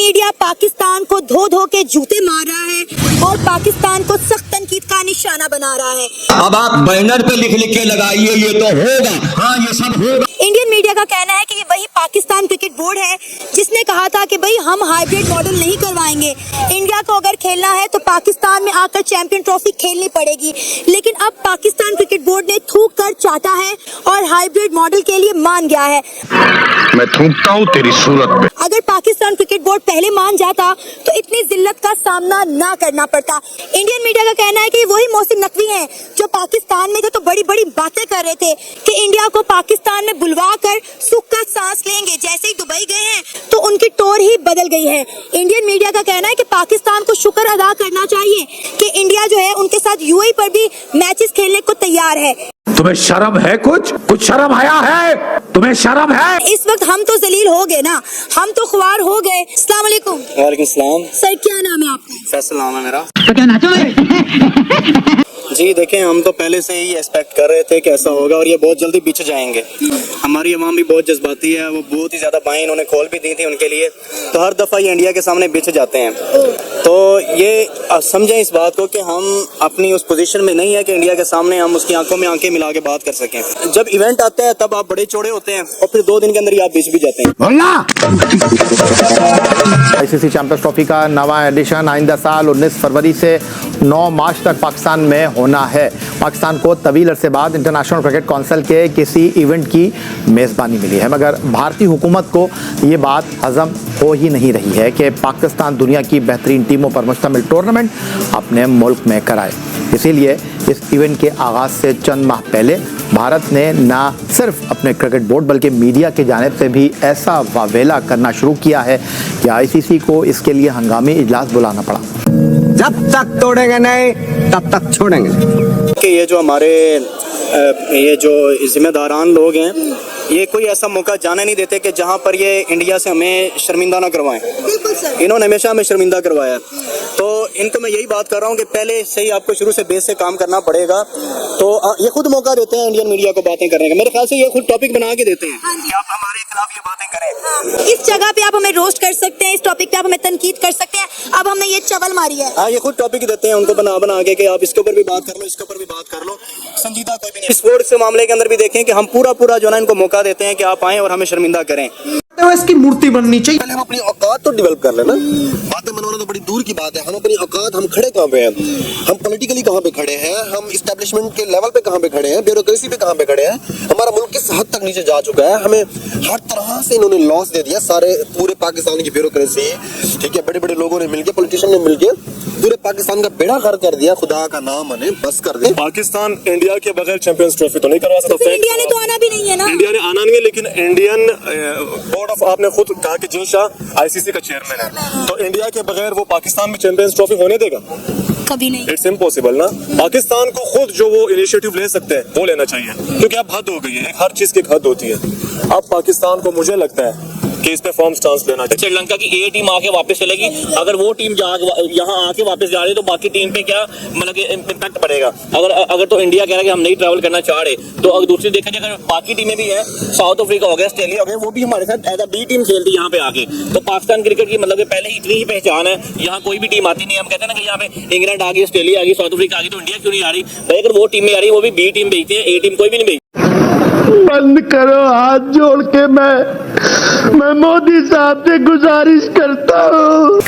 Media Pakistan को धो धो के जूते मार रहा है और पाकिस्तान को सख्त तनकीद का निशाना बना रहा है। अब आप बैनर पे लिख लिख के लगाइए ये तो होगा, हाँ ये सब होगा। इंडियन मीडिया का कहना है कि ये वही पाकिस्तान क्रिकेट बोर्ड है जिसने कहा था कि भाई हम हाइब्रिड मॉडल नहीं करवाएंगे, इंडिया को अगर खेलना है तो पाकिस्तान में आकर चैंपियन ट्रॉफी खेलनी पड़ेगी। लेकिन अब पाकिस्तान क्रिकेट बोर्ड ने थूक कर चाटा है और हाइब्रिड मॉडल के लिए मान गया है। मैं थूकता हूँ तेरी सूरत पे। अगर पाकिस्तान क्रिकेट बोर्ड पहले मान जाता तो इतनी जिल्लत का सामना ना करना पड़ता। इंडियन मीडिया का कहना है कि वही मोहसिन नकवी हैं जो पाकिस्तान में थे तो बड़ी बड़ी बातें कर रहे थे कि इंडिया को पाकिस्तान में बुलवा कर सुख का सांस लेंगे। जैसे ही दुबई गए हैं तो उनकी टोर ही बदल गई है। इंडियन मीडिया का कहना है कि पाकिस्तान को शुक्र अदा करना चाहिए कि इंडिया जो है उनके साथ यूएई पर भी मैचेस खेलने को तैयार है। तुम्हें शर्म है? कुछ शर्म आया है? तुम्हें शर्म है? इस वक्त हम तो जलील हो गए ना, हम तो ख्वार हो गए। अस्सलाम वालेकुम। वालेकुम सलाम। सर क्या नाम है आपका? फैसल नाम है मेरा। तो क्या नाचो जी देखें, हम तो पहले से ही एक्सपेक्ट कर रहे थे कि ऐसा होगा और ये बहुत जल्दी बिछ जाएंगे। हमारी अवाम भी बहुत जज्बाती है, वो बहुत ही ज़्यादा बाएं इन्होंने खोल भी दी थी उनके लिए, तो हर दफ़ा ये इंडिया के सामने बिछ जाते हैं। तो ये समझें इस बात को कि हम अपनी उस पोजीशन में नहीं है कि इंडिया के सामने हम उसकी आंखों में आंखें मिला के बात कर सकें। जब इवेंट आता है तब आप बड़े चौड़े होते हैं और फिर 2 दिन के अंदर ही आप बिछ भी जाते हैं। आईसीसी चैंपियंस ट्रॉफी का नवा एडिशन आइंदा साल 19 फरवरी से 9 मार्च तक पाकिस्तान में होना है। पाकिस्तान को तवील अरसे बाद इंटरनेशनल क्रिकेट काउंसिल के किसी इवेंट की मेज़बानी मिली है, मगर भारतीय हुकूमत को ये बात हजम हो ही नहीं रही है कि पाकिस्तान दुनिया की बेहतरीन टीमों पर मुश्तमिल टूर्नामेंट अपने मुल्क में कराए। इसीलिए इस इवेंट के आगाज़ से चंद माह पहले भारत ने ना सिर्फ अपने क्रिकेट बोर्ड बल्कि मीडिया की जानिब से भी ऐसा वावेला करना शुरू किया है कि आईसीसी को इसके लिए हंगामी इजलास बुलाना पड़ा। जब तक तोड़ेंगे नहीं तब तक छोड़ेंगे। कि ये जो हमारे ये जो जिम्मेदारान लोग हैं, ये कोई ऐसा मौका जाने नहीं देते कि जहाँ पर ये इंडिया से हमें शर्मिंदा ना करवाएं। इन्होंने हमेशा हमें शर्मिंदा करवाया, तो इनको मैं यही बात कर रहा हूँ कि पहले से ही आपको शुरू से बेस से काम करना पड़ेगा। तो ये खुद मौका देते हैं इंडियन मीडिया को बातें करने का। मेरे ख्याल से ये खुद टॉपिक बना के देते हैं कि आप हमारे खिलाफ ये बातें करें। इस जगह पे आप हमें रोस्ट कर सकते हैं, इस टॉपिक पे आप हमें तनकीद कर सकते हैं। अब हमने ये चवल मारी है। हाँ, ये खुद टॉपिक देते हैं उनको बना के कि आप इसके ऊपर भी बात कर लो, इसके ऊपर भी बात कर लो। संजीदा कोई भी नहीं। स्पोर्ट्स के मामले के अंदर भी देखें कि हम पूरा जो है इनको मौका देते हैं कि आप आएं और हमें शर्मिंदा करें। तो इसकी मूर्ति बननी चाहिए। पहले हम अपनी औकात तो डेवलप कर लेना। बातें मनवाना तो बड़ी दूर की बात है। हम अपनी औकात, हम खड़े कहाँ पे हैं, हम पॉलिटिकली कहाँ पे खड़े हैं, हम इस्टेब्लिशमेंट के लेवल पे कहाँ पे खड़े हैं, ब्यूरोक्रेसी पे कहाँ पे खड़े हैं, हमारा मुल्क किस हद तक नीचे जा चुका है। हमें हर तरह से इन्होंने लॉस दे दिया, सारे पूरे पाकिस्तान की ब्यूरोक्रेसी, ठीक है, बड़े बड़े लोगों ने मिलकर, पॉलिटिशियन ने मिलकर पूरे पाकिस्तान का बेड़ा गर्क कर दिया। खुदा का नाम मने बस कर दे। पाकिस्तान इंडिया के बगैर चैंपियंस ट्रॉफी तो नहीं करवा सकता। तो इंडिया ने तो आना भी नहीं है ना। इंडिया ने आना नहीं है, लेकिन इंडियन बोर्ड ऑफ, आपने खुद कहा कि जिन शाह आईसीसी का चेयरमैन है, तो इंडिया के बगैर वो पाकिस्तान में चैंपियंस ट्रॉफी होने देगा? कभी नहीं। इट्स इम्पॉसिबल ना। पाकिस्तान को खुद जो वो इनिशिएटिव ले सकते हैं वो लेना चाहिए, क्योंकि अब हद हो गई है, हर चीज की हद होती है। अब पाकिस्तान को मुझे लगता है कि इस पे फॉर्म स्टांस लेना चाहिए। श्रीलंका की ए टीम आके वापस चलेगी, अगर वो टीम यहाँ आके वापस जा रही है तो बाकी टीम पे क्या मतलब इम्पैक्ट पड़ेगा। अगर तो इंडिया कह रहा है कि हम नहीं ट्रैवल करना चाह रहे, तो अगर दूसरी देखा जाए, अगर बाकी टीमें भी हैं, साउथ अफ्रीका हो गया, ऑस्ट्रेलिया हो गया, वो भी हमारे साथ एज अ बी टीम खेलती है यहाँ पे आके। तो पाकिस्तान क्रिकेट की मतलब पहले ही इतनी ही पहचान है, यहाँ कोई भी टीम आती नहीं। हम कहते हैं ना कि यहाँ पे इंग्लैंड आ गई, ऑस्ट्रेलिया आ गई, साउथ अफ्रीका आ गई, तो इंडिया क्यों नहीं आ रही भाई? अगर वो टीमें आ रही है वो भी बी टीम भेजती है, ए टीम कोई भी नहीं भेजती। बंद करो, हाथ जोड़ के मैं मोदी साहब से गुजारिश करता हूँ।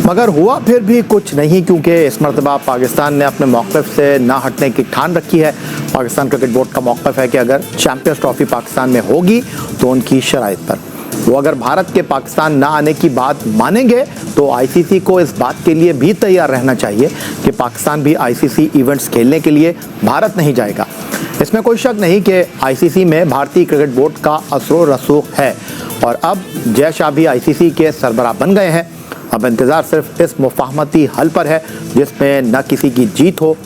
मगर हुआ फिर भी कुछ नहीं, क्योंकि इस मरतबा पाकिस्तान ने अपने मौक़िफ़ से ना हटने की ठान रखी है। पाकिस्तान क्रिकेट बोर्ड का मौक़िफ़ है कि अगर चैंपियंस ट्रॉफी पाकिस्तान में होगी तो उनकी शराइत पर। वो अगर भारत के पाकिस्तान ना आने की बात मानेंगे तो आईसीसी को इस बात के लिए भी तैयार रहना चाहिए कि पाकिस्तान भी आईसीसी इवेंट्स खेलने के लिए भारत नहीं जाएगा। इसमें कोई शक नहीं कि आईसीसी में भारतीय क्रिकेट बोर्ड का असर रसूख है और अब जय शाह भी आईसीसी के सरबराह बन गए हैं। अब इंतज़ार सिर्फ इस मुफाहमती हल पर है जिसमें न किसी की जीत हो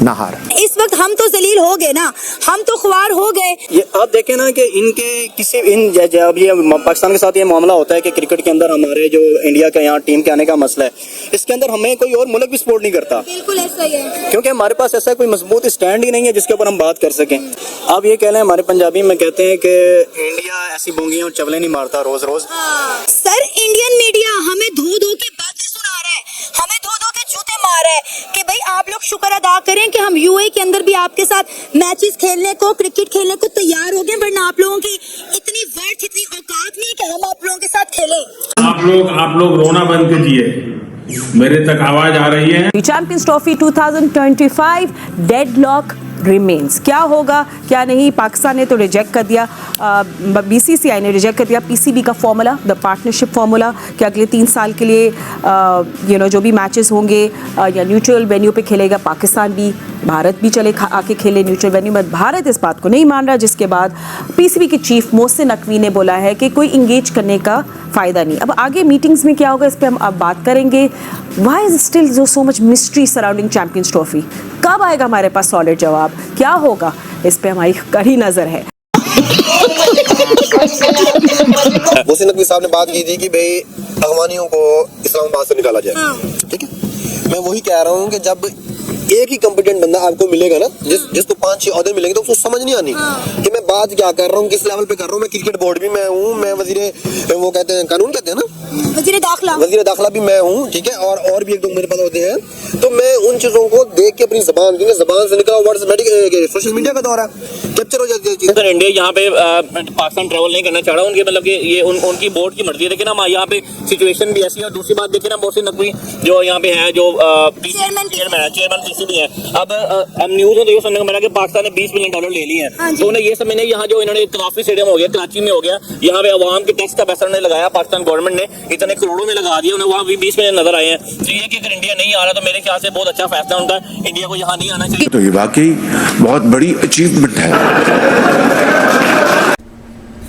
न हार। इस वक्त हम तो जलील हो गए ना, हम तो ख्वार हो गए। ये आप देखें ना कि इनके किसी जब ये पाकिस्तान के साथ ये मामला होता है कि क्रिकेट के अंदर हमारे जो इंडिया का यहाँ टीम के आने का मसला है, इसके अंदर हमें कोई और मुल्क भी सपोर्ट नहीं करता। बिल्कुल ऐसा ही है, क्योंकि हमारे पास ऐसा कोई मजबूत स्टैंड ही नहीं है जिसके ऊपर हम बात कर सकें। आप ये कह लें, हमारे पंजाबी में कहते हैं कि इंडिया ऐसी बोंगियां और चवले नहीं मारता रोज रोज। सर इंडियन मीडिया हमें धो धो के बातें सुना रहा है, हमें धो धो के जूते मार रहा है कि भाई आप लोग शुक्र अदा करें कि हम यूएई के अंदर भी आपके साथ मैचेस खेलने को, क्रिकेट खेलने को तैयार हो गए, वरना आप लोगों की इतनी वर्थ, इतनी औकात नहीं है कि हम आप लोगों के साथ खेलें। आप लोग रोना बंद कीजिए, मेरे तक आवाज आ रही है। Champions trophy 2025 deadlock remains. क्या होगा क्या नहीं, पाकिस्तान ने तो रिजेक्ट कर दिया, बीसीसीआई ने रिजेक्ट कर दिया पीसीबी का फॉर्मूला, द पार्टनरशिप फॉर्मूला, कि अगले 3 साल के लिए जो भी मैचेस होंगे या न्यूट्रल वेन्यू पे खेलेगा पाकिस्तान भी, भारत भी चले आके खेले न्यूट्रल वेन्यू में। भारत इस बात को नहीं मान रहा, जिसके बाद पीसीबी के चीफ मोहसिन नकवी ने बोला है कि कोई इंगेज करने का फ़ायदा नहीं। अब आगे मीटिंग्स में क्या होगा इस पर हम अब बात करेंगे। Why is still so much mystery surrounding Champions Trophy? कब आएगा हमारे पास सॉलिड जवाब? क्या होगा इस पे हमारी कड़ी नजर है। मोहसिन नकवी साहब ने बात की थी कि भाई अफगानियों को इस्लामाबाद से निकाला जाए, ठीक है। मैं वही कह रहा हूँ कि जब एक ही कॉम्पिटेंट बंदा आपको मिलेगा ना, जिसको 5-6 औहदे मिलेंगे, तो उसको समझ नहीं आनी कि मैं बात क्या कर रहा हूँ, किस लेवल पे कर रहा हूँ। मैं क्रिकेट बोर्ड भी मैं हूँ, मैं वजीरे वो कहते हैं कानून कहते हैं ना, वजीर दाखिला भी मैं हूँ, ठीक है। और भी 1-2 मेरे पास होते हैं। तो मैं उन चीजों को देख के अपनी जबान से निकला, व्हाट्सएप सोशल मीडिया का दौर है, कैप्चर हो जाती है चीज़। अगर इंडिया यहाँ पे पाकिस्तान ट्रैवल नहीं करना चाह रहा, उनके मतलब कि ये उनकी बोर्ड की मर्जी है, लेकिन हम यहाँ पे सिचुएशन भी ऐसी है। और दूसरी बात देखिए ना, मोहसिन नकवी जो यहाँ पे है, जो चेयरमैन पीसीबी है, अब न्यूज में तो ये सुनने को मिला कि पाकिस्तान ने $20 मिलियन ले लिए हैं। तो उन्हें ये समझने यहाँ जो इन्होंने काफी स्टेडियम हो गया, कराची में हो गया, यहाँ पे अवाम के टैक्स का पैसा उन्होंने लगाया, पाकिस्तान गवर्नमेंट ने इतने करोड़ों में लगा दिया, उन्हें वहाँ भी 20 मिलियन नजर आए हैं। तो ये कि अगर इंडिया नहीं आ रहा तो मेरे ख्याल से बहुत अच्छा फैसला उनका, इंडिया को यहाँ नहीं आना चाहिए। तो ये वाकई बहुत बड़ी अचीवमेंट है।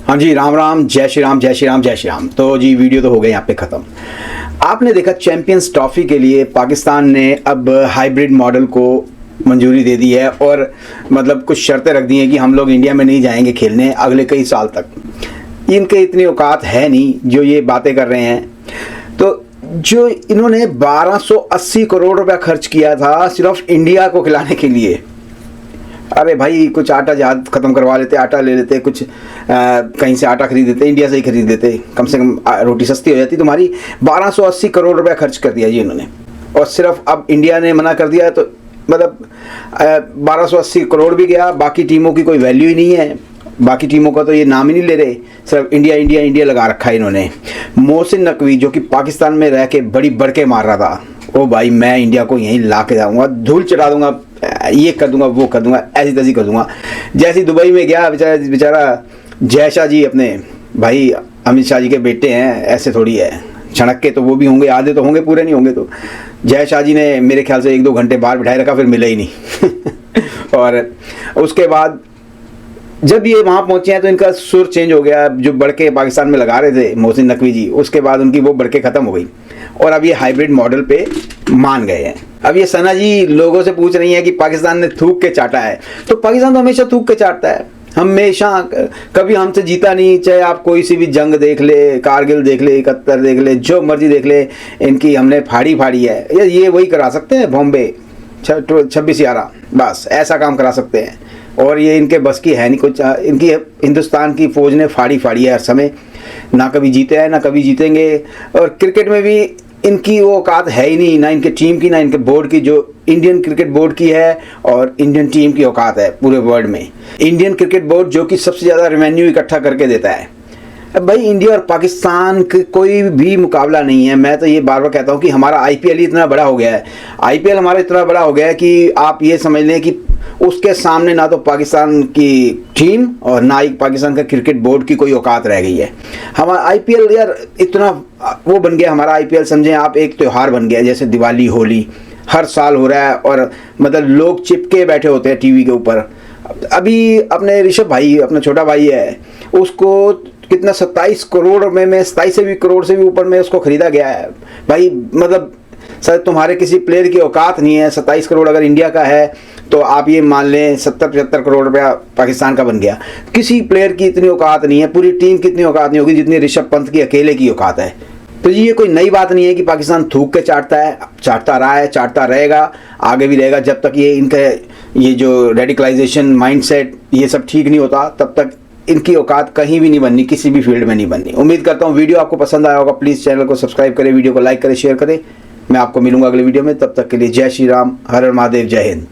हाँ जी, राम राम, जय श्री राम, जय श्री राम, जय श्री राम। तो जी वीडियो तो हो गई यहाँ पे ख़त्म। आपने देखा चैंपियंस ट्रॉफी के लिए पाकिस्तान ने अब हाइब्रिड मॉडल को मंजूरी दे दी है, और मतलब कुछ शर्तें रख दी हैं कि हम लोग इंडिया में नहीं जाएंगे खेलने अगले कई साल तक। इनके इतनी औकात है नहीं जो ये बातें कर रहे हैं। तो जो इन्होंने 1280 करोड़ रुपया खर्च किया था सिर्फ इंडिया को खिलाने के लिए। अरे भाई, कुछ आटा जहाज ख़त्म करवा लेते, आटा ले लेते, कुछ कहीं से आटा खरीद देते, इंडिया से ही खरीद देते, कम से कम रोटी सस्ती हो जाती तुम्हारी। 1280 करोड़ रुपया खर्च कर दिया जी इन्होंने, और सिर्फ अब इंडिया ने मना कर दिया तो मतलब 1280 करोड़ भी गया, बाकी टीमों की कोई वैल्यू ही नहीं है, बाकी टीमों का तो ये नाम ही नहीं ले रहे, सिर्फ इंडिया इंडिया इंडिया लगा रखा है इन्होंने। मोहसिन नकवी जो कि पाकिस्तान में रह के बड़ी बड़के मार रहा था, ओ भाई मैं इंडिया को यहीं ला के जाऊँगा, धूल चढ़ा दूंगा, ये कर दूंगा, वो कर दूंगा, ऐसी तैसी कर दूंगा। जैसे दुबई में गया बेचारा जय शाह जी, अपने भाई अमित शाह जी के बेटे हैं, ऐसे थोड़ी है, छनक के तो वो भी होंगे, आधे तो होंगे, पूरे नहीं होंगे। तो जय शाह जी ने मेरे ख्याल से 1-2 घंटे बाहर बिठाए रखा, फिर मिले ही नहीं। और उसके बाद जब ये वहाँ पहुँचे हैं तो इनका सुर चेंज हो गया। जो बड़के पाकिस्तान में लगा रहे थे मोहसिन नकवी जी, उसके बाद उनकी वो बड़के ख़त्म हो गई और अब ये हाइब्रिड मॉडल पे मान गए हैं। अब ये सना जी लोगों से पूछ रही हैं कि पाकिस्तान ने थूक के चाटा है, तो पाकिस्तान तो हमेशा थूक के चाटता है, हमेशा, कभी हमसे जीता नहीं। चाहे आप कोई सी भी जंग देख ले, कारगिल देख ले, 71 देख ले, जो मर्जी देख ले, इनकी हमने फाड़ी है। ये वही करा सकते हैं, बॉम्बे 26/11, बस ऐसा काम करा सकते हैं। और ये इनके बस की है नहीं कुछ। इनकी हिंदुस्तान की फ़ौज ने फाड़ी है हर समय, ना कभी जीते हैं ना कभी जीतेंगे। और क्रिकेट में भी इनकी वो औकात है ही नहीं, ना इनके टीम की ना इनके बोर्ड की, जो इंडियन क्रिकेट बोर्ड की है और इंडियन टीम की औकात है पूरे वर्ल्ड में। इंडियन क्रिकेट बोर्ड जो कि सबसे ज़्यादा रेवेन्यू इकट्ठा करके देता है। अब भाई इंडिया और पाकिस्तान का कोई भी मुकाबला नहीं है। मैं तो ये बार बार कहता हूँ कि हमारा IPL ही इतना बड़ा हो गया है, IPL हमारा इतना बड़ा हो गया है कि आप ये समझ लें कि उसके सामने ना तो पाकिस्तान की टीम और ना ही पाकिस्तान का क्रिकेट बोर्ड की कोई औकात रह गई है। हमारा IPL यार इतना वो बन गया, हमारा IPL समझें आप एक त्यौहार बन गया, जैसे दिवाली, होली हर साल हो रहा है, और मतलब लोग चिपके बैठे होते हैं टीवी के ऊपर। अभी अपने ऋषभ भाई, अपना छोटा भाई है, उसको कितना 27 करोड़ में 27 से भी करोड़ से भी ऊपर में उसको खरीदा गया है। भाई मतलब सर तुम्हारे किसी प्लेयर की औकात नहीं है। 27 करोड़ अगर इंडिया का है तो आप ये मान लें 70-75 करोड़ रुपया पाकिस्तान का बन गया। किसी प्लेयर की इतनी औकात नहीं है, पूरी टीम की इतनी औकात नहीं होगी जितनी ऋषभ पंत की अकेले की औकात है। तो ये कोई नई बात नहीं है कि पाकिस्तान थूक के चाटता है, चाटता रहा है, चाटता रहेगा, आगे भी रहेगा। जब तक ये इनका ये जो रेडिकलाइजेशन माइंडसेट ये सब ठीक नहीं होता तब तक इनकी औकात कहीं भी नहीं बननी, किसी भी फील्ड में नहीं बननी। उम्मीद करता हूँ वीडियो आपको पसंद आया होगा। प्लीज़ चैनल को सब्सक्राइब करें, वीडियो को लाइक करें, शेयर करें। मैं आपको मिलूंगा अगले वीडियो में, तब तक के लिए जय श्री राम, हर हर महादेव, जय हिंद।